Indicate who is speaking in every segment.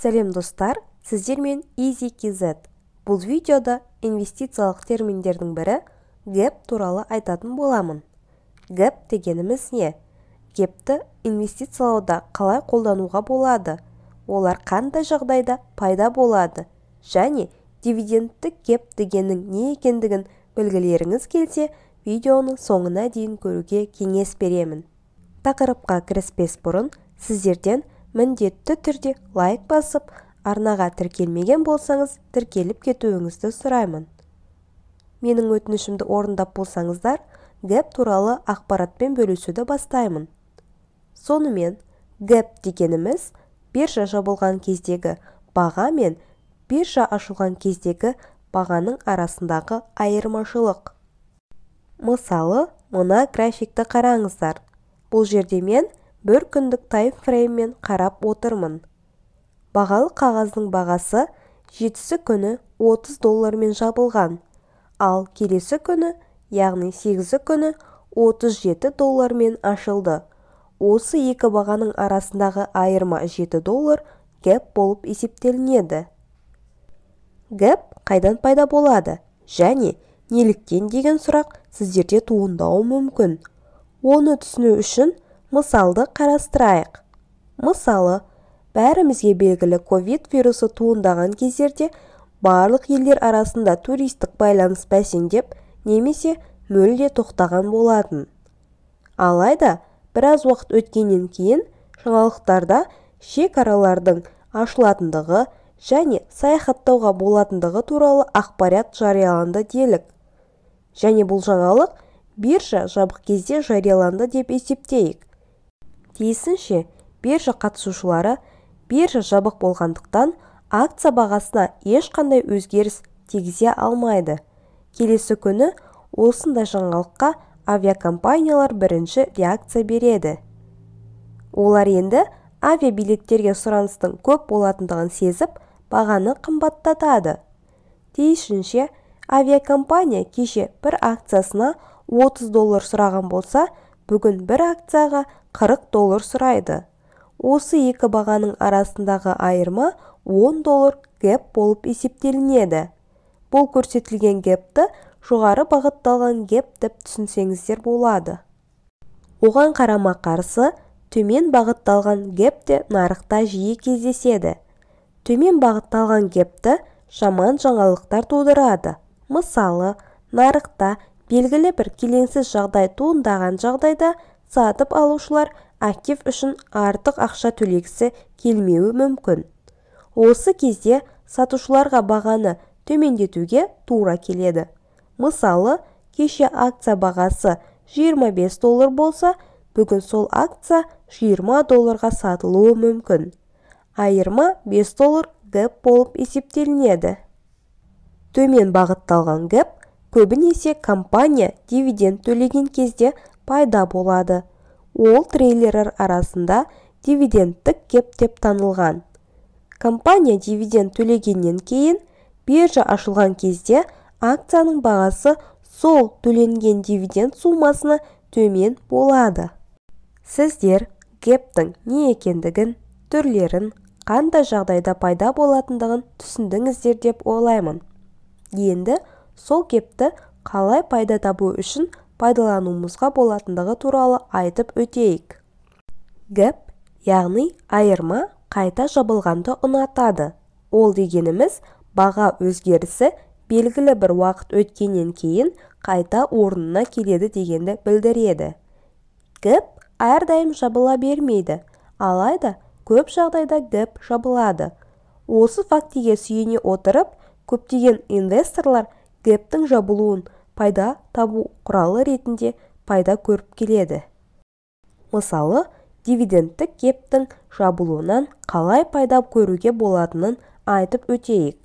Speaker 1: Сәлем достар, сіздермен EasyKZ. Бұл видеода инвестициялық терминдердің бірі гэп туралы айтатын боламын. Гэп дегеніміз не? Гэпті инвестициялауда қалай қолдануға болады? Олар қандай жағдайда пайда болады? Және дивидендтік гэп дегеннің не екендігін білгілеріңіз келсе, видеоның соңына дейін көруге кеңес беремін. Тақырыпқа кіріспес бұрын, сіздерден міндетті түрде лайк басып, арнаға тіркелмеген болсаңыз, тіркеліп кетуіңізді сұраймын. Менің өтінішімді орындап болсаңыздар, гэп туралы ақпаратпен бөлісуді бастаймын. Сонымен, гэп дегеніміз биржа жабылған кездегі баға мен биржа ашылған кездегі бағаның арасындағы айырмашылық. Мысалы, мына графикті қараңыздар. Бұл жерде мен бір күндік таймфрейммен қарап отырмын. Бағалы қағаздың бағасы жетісі күні $30 жабылған, ал келесі күні, яғни 8-сі күні $37 ашылды. Осы екі бағаның арасындағы айырма $7 гэп болып есептелінеді. Гэп қайдан пайда болады? Және неліктен деген сұрақ сіздерде туындауы мүмкін. Оны түсіну үшін мысалды қарастырайық. Мысалы, бәрімізге белгілі ковид вирусы туындаған кездерде барлық елдер арасында туристік байланыс бәсеңдеп, немесе мүлде тоқтаған болатын. Алайда, біраз уақыт өткеннен кейін жаңалықтарда шекаралардың ашылатындығы және саяхаттауға болатындығы туралы ақпарат жарияланды делік. Және бұл жаңалық биржа жабық кезде жарияланды деп есептейік. Тиісінше, биржа қатысушылары биржа жабық болғандықтан акция бағасына ешқандай өзгеріс тигізе алмайды. Келесі күні осындай жаңалыққа авиакомпаниялар бірінші реакция береді. Олар енді авиабилеттерге сұраныстың көп болатындығын сезіп, бағаны қымбаттатады. Тиісінше, авиакомпания кеше бір акциясына $30 сұраған болса, бүгін бір акцияға $40 сұрайды. Осы екі бағаның арасындағы айырма $10 гэп болып есептелінеді. Бұл көрсетілген гэпті жоғары бағытталған гэп деп түсінсеңіздер болады. Оған қарама қарсы, төмен бағытталған гэп те нарықта жиі кездеседі. Төмен бағытталған гэпті жаман жаңалықтар тудырады. Мысалы, нарықта белгілі бір келеңсіз жағдай туындаған жағдайда сатып алушылар актив үшін артық ақша төлегісі келмеуі мүмкін. Осы кезде сатушыларға бағаны төмендетуге тура келеді. Мысалы, кеше акция бағасы $25 болса, бүгін сол акция $20 сатылуы мүмкін. Айырма $5 гэп болып есептелінеді. Төмен бағытталған гэп көбінесе компания дивиденд төлеген кезде пайда болады. Ол трейдерлер арасында дивидендтік гэп деп танылған. Компания дивиденд төлегеннен кейін биржа ашылған кезде акцияның бағасы сол төленген дивиденд сумасына төмен болады. Сіздер гэптің не екендігін, түрлерін, қандай жағдайда пайда болатындығын түсіндіңіздер деп ойлаймын. Енді сол гэпті қалай пайда табу үшін пайдалануымызға болатындығы туралы айтып өтейік. Гэп, яғни айырма, қайта жабылғанды ұнатады. Ол дегеніміз баға өзгерісі белгілі бір уақыт өткеннен кейін қайта орнына келеді дегенді білдіреді. Гэп әрдайым жабыла бермейді, алайда көп жағдайда гэп жабылады. Осы фактіге сүйене отырып, көптеген инвесторлар гэптің жабылуын пайда табу құралы ретінде пайда көріп келеді. Мысалы, дивидендтік гэптің жабылуынан қалай пайда көруге болатынын айтып өтейік.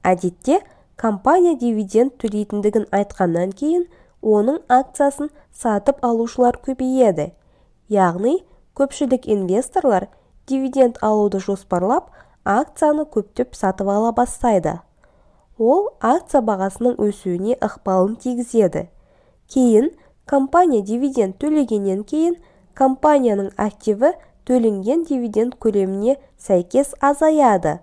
Speaker 1: Әдетте, компания дивиденд төлейтіндігін айтқаннан кейін, оның акциясын сатып алушылар көбейеді. Яғни, көпшілік инвесторлар дивиденд алуды жоспарлап, акцияны көптеп сатып ала бастайды. Ол акция бағасының өсуіне ықпалын тигізеді. Кейін, компания дивиденд төлегеннен кейін, компанияның активі төленген дивиденд көлеміне сәйкес азаяды.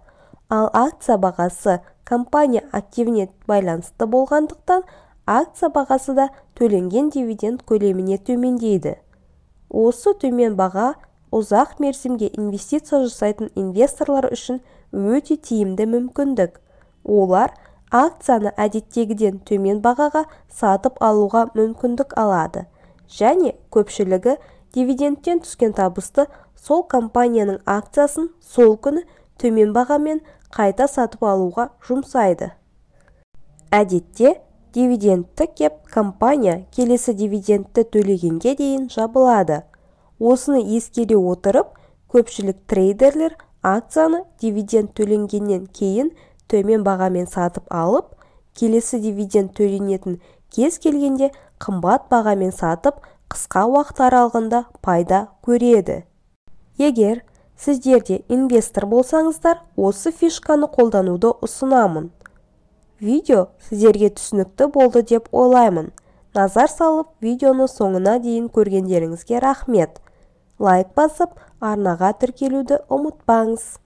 Speaker 1: Ал акция бағасы компания активіне байланысты болғандықтан, акция бағасы да төленген дивиденд көлеміне төмендейді. Осы төмен баға ұзақ мерзімге инвестиция жасайтын инвесторлар үшін өте тиімді мүмкіндік. Олар акцияны әдеттегіден төмен бағаға сатып алуға мүмкіндік алады, және көпшілігі дивидендтен түскен табысты сол компанияның акциясын сол күні төмен бағамен қайта сатып алуға жұмсайды. Әдетте, дивидендті кеп компания келесі дивидендті төлегенге дейін жабылады. Осыны ескере отырып, көпшілік трейдерлер акцияны дивиденд төленгеннен кейін төмен бағамен сатып алып, келесі дивиденд төленетін кез келгенде қымбат бағамен сатып, қысқа уақыт аралығында пайда көреді. Егер сіздер де инвестор болсаңыздар, осы фишканы қолдануды ұсынамын. Видео сіздерге түсінікті болды деп ойлаймын. Назар салып, видеоны соңына дейін көргендеріңізге рахмет. Лайк басып, арнаға тіркелуді ұмытпаңыз.